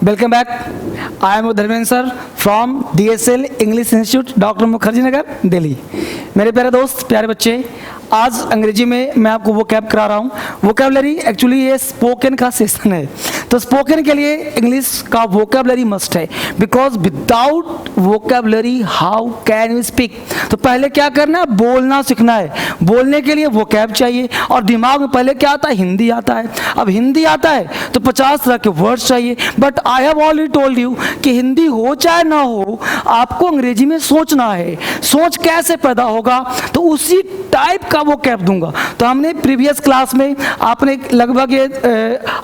Welcome back. I am Dharmendra sir from DSL English institute, doctor Mukherjee Nagar, Delhi. मेरे प्यारे दोस्त, प्यारे बच्चे, आज अंग्रेजी में मैं आपको वोकैब करा रहा हूँ। वोकैबलरी एक्चुअली ये स्पोकन का सेशन है, तो स्पोकन के लिए इंग्लिश का वोकैबलरी मस्ट है, because without vocabulary how can we speak. तो पहले क्या करना है, बोलना सीखना है। बोलने के लिए वोकैब चाहिए, और दिमाग में पहले क्या आता है, हिंदी आता है। अब हिंदी आता है तो 50 तरह के वर्ड्स चाहिए, but I have already told you कि हिंदी हो चाहे ना हो, आपको अंग्रेजी में सोचना है। सोच कैसे पैदा होगा, तो उसी टाइप का वो कैप दूंगा। तो हमने प्रीवियस क्लास में आपने लगभग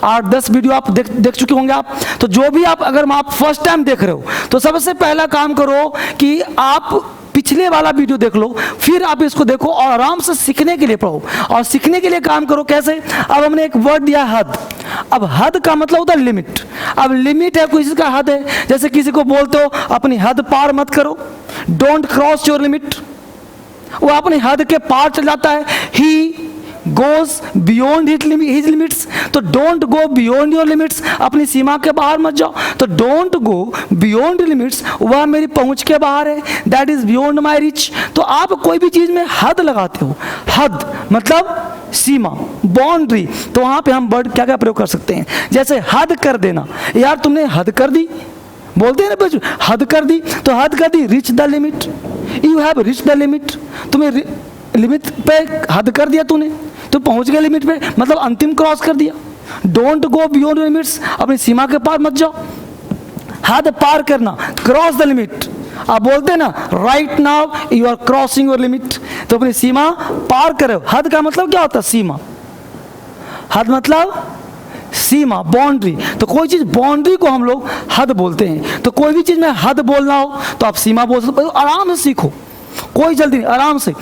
8-10 वीडियो आप देख चुके होंगे आप। तो जो भी अगर आप फर्स्ट टाइम देख रहे हो, तो सबसे पहला काम करो कि आप पिछले वाला वीडियो देख लो, फिर आप इसको देखो और आराम से सीखने के लिए पढ़ो। और सीखने के लिए काम करो कैसे। अब हमने एक वर्ड दिया हद। अब हद का मतलब होता है लिमिट। अब लिमिट है, किसी का हद है, जैसे किसी को बोलते हो अपनी हद पार मत करो, डोंट क्रॉस योर लिमिट। वो अपनी हद के पार चल जाता है, ही goes beyond his limits। तो don't go beyond your limits, अपनी सीमा के बाहर मत जाओ। तो don't go beyond limits, वह मेरी पहुंच के बाहर है, that is beyond my reach। तो आप कोई भी चीज में हद लगाते हो, हद मतलब सीमा, बाउंड्री। तो वहां पे हम वर्ड क्या क्या प्रयोग कर सकते हैं, जैसे हद कर देना। यार तुमने हद कर दी, बोलते हैं ना बच्चों, हद कर दी। तो हद कर दी, reach the limit, you have reach the limit. तुम्हें लिमिट पे हद कर दिया तूने, तो पहुंच गए लिमिट पे, मतलब अंतिम क्रॉस कर दिया। डोंट गो बियॉन्ड लिमिट्स, अपनी सीमा के पार मत जाओ। हद पार करना, क्रॉस द लिमिट। आप बोलते हैं ना, right now you are crossing your limit. तो अपनी सीमा पार करो। हद का मतलब क्या होता है, सीमा। हद मतलब सीमा, बाउंड्री। तो कोई चीज बाउंड्री को हम लोग हद बोलते हैं। तो कोई भी चीज में हद बोलना हो तो आप सीमा बोल सकते हो। आराम से सीखो, कोई जल्दी नहीं, आराम से।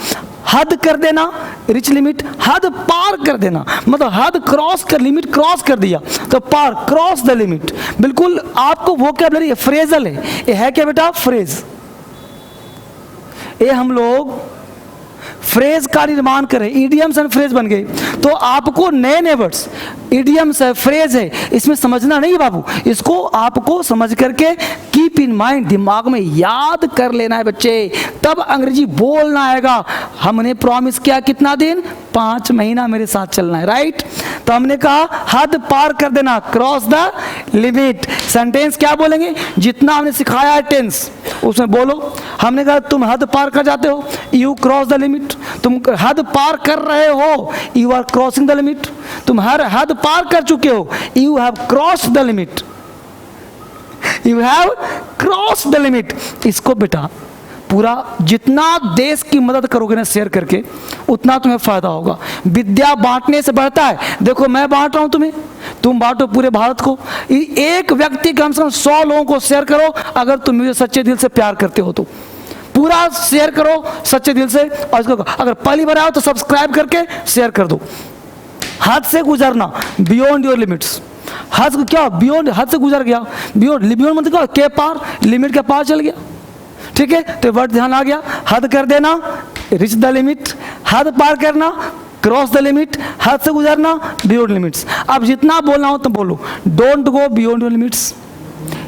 हद कर देना, रिच लिमिट। हद पार कर देना मतलब हद क्रॉस कर, लिमिट क्रॉस कर दिया तो पार, क्रॉस द लिमिट। बिल्कुल आपको वोकैबुलरी फ्रेजल है। ये है क्या बेटा, फ्रेज। ये हम लोग फ्रेज का निर्माण करें, इडियम्स एंड फ्रेज बन गए। तो आपको नए नए वर्ड्स, इडियम्स है, फ्रेज है, इसमें समझना नहीं है बाबू। इसको आपको समझ करके कीप इन माइंड, दिमाग में याद कर लेना है बच्चे, तब अंग्रेजी बोलना आएगा। हमने प्रॉमिस किया कितना दिन, 5 महीना मेरे साथ चलना है, राइट। तो हमने कहा हद पार कर देना, क्रॉस द लिमिट। सेंटेंस क्या बोलेंगे, जितना हमने सिखाया है टेंस उसमें बोलो। हमने कहा तुम हद पार कर जाते हो, यू क्रॉस द लिमिट। तुम हद पार कर रहे हो, you are crossing the limit. तुम हद पार कर चुके हो, you have cross the limit, you have cross the limit. इसको बेटा पूरा जितना देश की मदद करोगे ना शेयर करके, उतना तुम्हें फायदा होगा। विद्या बांटने से बढ़ता है। देखो मैं बांट रहा हूं तुम्हें, तुम बांटो पूरे भारत को। एक व्यक्ति कम से कम 100 लोगों को शेयर करो, अगर तुम मुझे सच्चे दिल से प्यार करते हो तो। पूरा शेयर करो सच्चे दिल से, और इसको अगर पहली बार आओ तो सब्सक्राइब करके शेयर कर दो। हद से गुजरना, बियॉन्ड योर लिमिट्स। हद क्या, बियॉन्ड, हद से गुजर गया, बियॉन्ड मतलब क्या, के पार, लिमिट के पार चल गया। ठीक है, तो वर्ड ध्यान आ गया। हद कर देना, रिच द लिमिट। हद पार करना, क्रॉस द लिमिट। हद से गुजरना, बियॉन्ड लिमिट्स। अब जितना बोलना हो तो बोलो, don't go beyond your limits,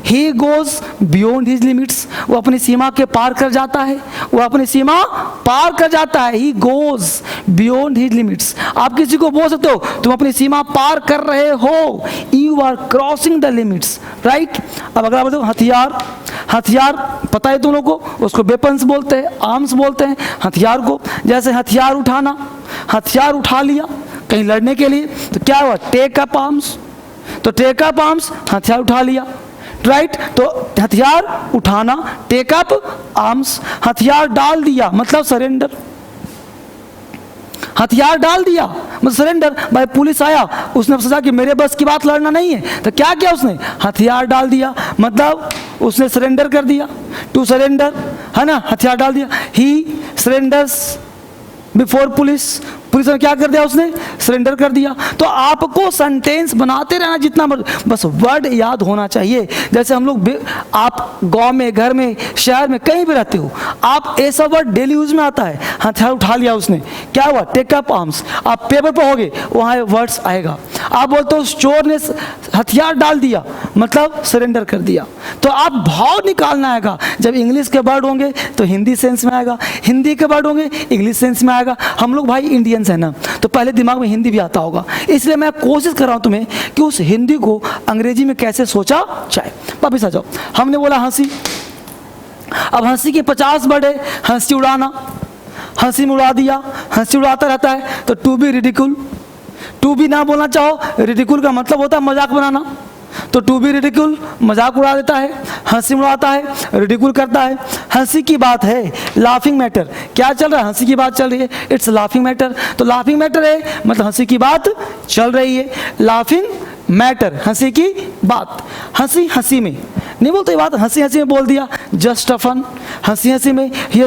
he goes beyond his limits. वो अपनी सीमा के पार कर जाता है, वो अपनी सीमा पार कर जाता है, he goes beyond his limits. आप किसी को बोल सकते हो तुम अपनी सीमा पार कर रहे हो, you are crossing the limits, right. अब अगर आप बोलते हो हथियार, हथियार पता है तुम लोगों को, उसको वेपन्स बोलते हैं, आर्म्स बोलते हैं हथियार को। जैसे हथियार उठाना, हथियार उठा लिया कहीं लड़ने के लिए, तो क्या हुआ, टेक अप आर्म्स। तो टेक अप आर्म्स, हथियार उठा लिया, राइट। तो हथियार उठाना, टेक अप आर्म्स। हथियार डाल दिया मतलब सरेंडर, हथियार डाल दिया मतलब सरेंडर। भाई पुलिस आया, उसने सोचा कि मेरे बस की बात लड़ना नहीं है, तो क्या किया उसने, हथियार डाल दिया, मतलब उसने सरेंडर कर दिया। टू सरेंडर है ना, हथियार डाल दिया। ही सरेंडर्स बिफोर पुलिस, पूरी तरह क्या कर दिया उसने, सरेंडर कर दिया। तो आपको सेंटेंस बनाते रहना जितना बस वर्ड याद होना चाहिए। जैसे हम लोग, आप गांव में, घर में, शहर में, कहीं भी रहते हो, आप ऐसा वर्ड डेली यूज में आता है, हथियार उठा लिया उसने, क्या हुआ, टेक अप आर्म्स। आप पेपर पढ़ोगे वहाँ वर्ड्स आएगा। आप बोलते हो चोर ने हथियार डाल दिया, मतलब सरेंडर कर दिया। तो आप भाव निकालना आएगा। जब इंग्लिश के वर्ड होंगे तो हिंदी सेंस में आएगा, हिंदी के वर्ड होंगे इंग्लिश सेंस में आएगा। हम लोग भाई इंडियंस है ना, तो पहले दिमाग में हिंदी भी आता होगा, इसलिए मैं कोशिश कर रहा हूं तुम्हें कि उस हिंदी को अंग्रेजी में कैसे सोचा जाए। वापिस आ जाओ, हमने बोला हंसी। अब हंसी के 50 वर्ड है। हंसी उड़ाना, हंसी में उड़ा दिया, हंसी उड़ाता रहता है। तो टू बी रिडिकुल, टू बी ना बोलना चाहो, रिडिकुल का मतलब होता है मजाक बनाना, तो टू बी रिडिकुल मजाक उड़ा देता है, हंसी उड़ाता है, रिडिकुल करता है। हंसी की बात है, लाफिंग मैटर, क्या चल रहा है, हंसी की बात चल रही है, इट्स लाफिंग मैटर। तो लाफिंग मैटर है मतलब हंसी की बात चल रही है, लाफिंग मैटर, हंसी की बात। हंसी हंसी में नहीं बोलते बात, हंसी हंसी में बोल दिया, जस्ट अ फन, हंसी हंसी में ही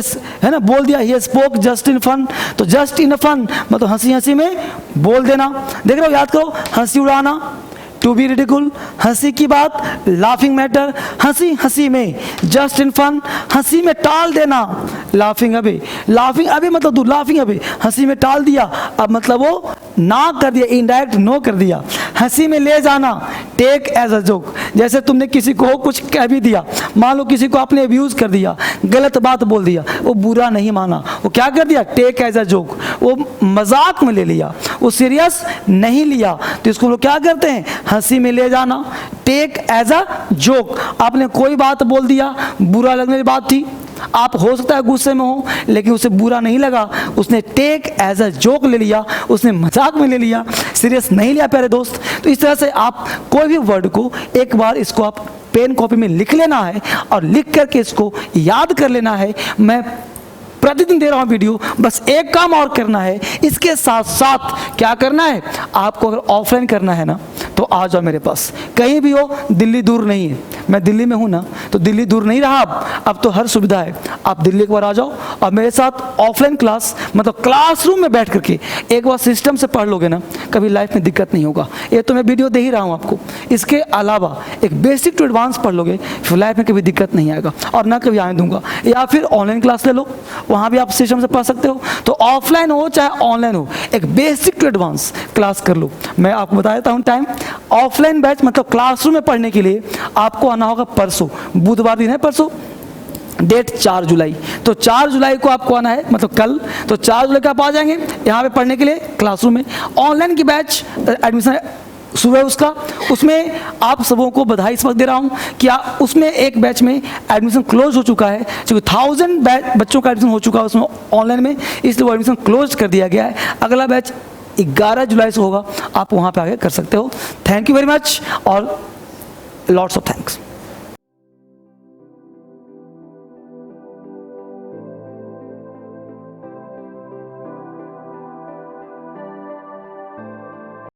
है ना, बोल दिया ही स्पोक जस्ट इन फन। तो जस्ट इन फन मतलब हंसी हंसी में बोल देना। देख रहे हो, याद करो, हंसी उड़ाना, टू बी रिडिकुल, हंसी की बात, लाफिंग मैटर, हंसी हंसी में, जस्ट इन फन, हंसी में टाल देना, लाफिंग अवे, लाफिंग अवे मतलब दूर, लाफिंग अवे, हंसी में टाल दिया, अब मतलब वो ना कर दिया, इनडायरेक्ट नो कर दिया। हंसी में ले जाना, टेक एज अ जोक, जैसे तुमने किसी को कुछ कह भी दिया, मान लो किसी को आपने अब्यूज कर दिया, गलत बात बोल दिया, वो बुरा नहीं माना, वो क्या कर दिया, टेक एज अ जोक, वो मजाक में ले लिया, वो सीरियस नहीं लिया। तो इसको लोग क्या करते हैं, हंसी में ले जाना, टेक एज अ जोक। आपने कोई बात बोल दिया, बुरा लगने वाली बात थी, आप हो सकता है गुस्से में हो, लेकिन उसे बुरा नहीं लगा, उसने टेक एज अ जोक ले लिया, उसने मजाक में ले लिया, सीरियस नहीं लिया प्यारे दोस्त। तो इस तरह से आप कोई भी वर्ड को एक बार इसको आप पेन कॉपी में लिख लेना है और लिख करके इसको याद कर लेना है। मैं प्रतिदिन दे रहा हूँ वीडियो, बस एक काम और करना है, इसके साथ साथ क्या करना है, आपको अगर ऑफलाइन करना है ना तो आ जाओ मेरे पास, कहीं भी हो, दिल्ली दूर नहीं है, मैं दिल्ली में हूँ ना, तो दिल्ली दूर नहीं रहा, अब तो हर सुविधा है। आप दिल्ली एक बार आ जाओ और मेरे साथ ऑफलाइन क्लास मतलब क्लासरूम में बैठ करके एक बार सिस्टम से पढ़ लोगे ना, कभी लाइफ में दिक्कत नहीं होगा। ये तो मैं वीडियो दे ही रहा हूँ आपको, इसके अलावा एक बेसिक टू एडवांस पढ़ लोगे, फिर लाइफ में कभी दिक्कत नहीं आएगा और ना कभी आने दूंगा। या फिर ऑनलाइन क्लास ले लो, वहाँ भी आप सिस्टम से पढ़ सकते हो। तो ऑफलाइन हो चाहे ऑनलाइन हो, एक बेसिक टू एडवांस क्लास कर लो। मैं आपको बता देता हूँ टाइम, ऑफलाइन बैच मतलब क्लासरूम में पढ़ने के लिए आपको आना होगा परसों, बुधवार दिन है परसों, डेट 4 जुलाई। तो 4 जुलाई को आपको आना है, मतलब कल। तो 4 जुलाई को आप आ जाएंगे यहाँ पे पढ़ने के लिए क्लासरूम में। ऑनलाइन की बैच एडमिशन सुबह उसका, उसमें आप सबों को बधाई इस वक्त दे रहा हूँ कि उसमें एक बैच में एडमिशन क्लोज हो चुका है, क्योंकि 1000 बच्चों का एडमिशन हो चुका है उसमें ऑनलाइन में, इसलिए वो एडमिशन क्लोज कर दिया गया है। अगला बैच 11 जुलाई से होगा, आप वहाँ पे आगे कर सकते हो। थैंक यू वेरी मच और लॉट्स ऑफ थैंक्स।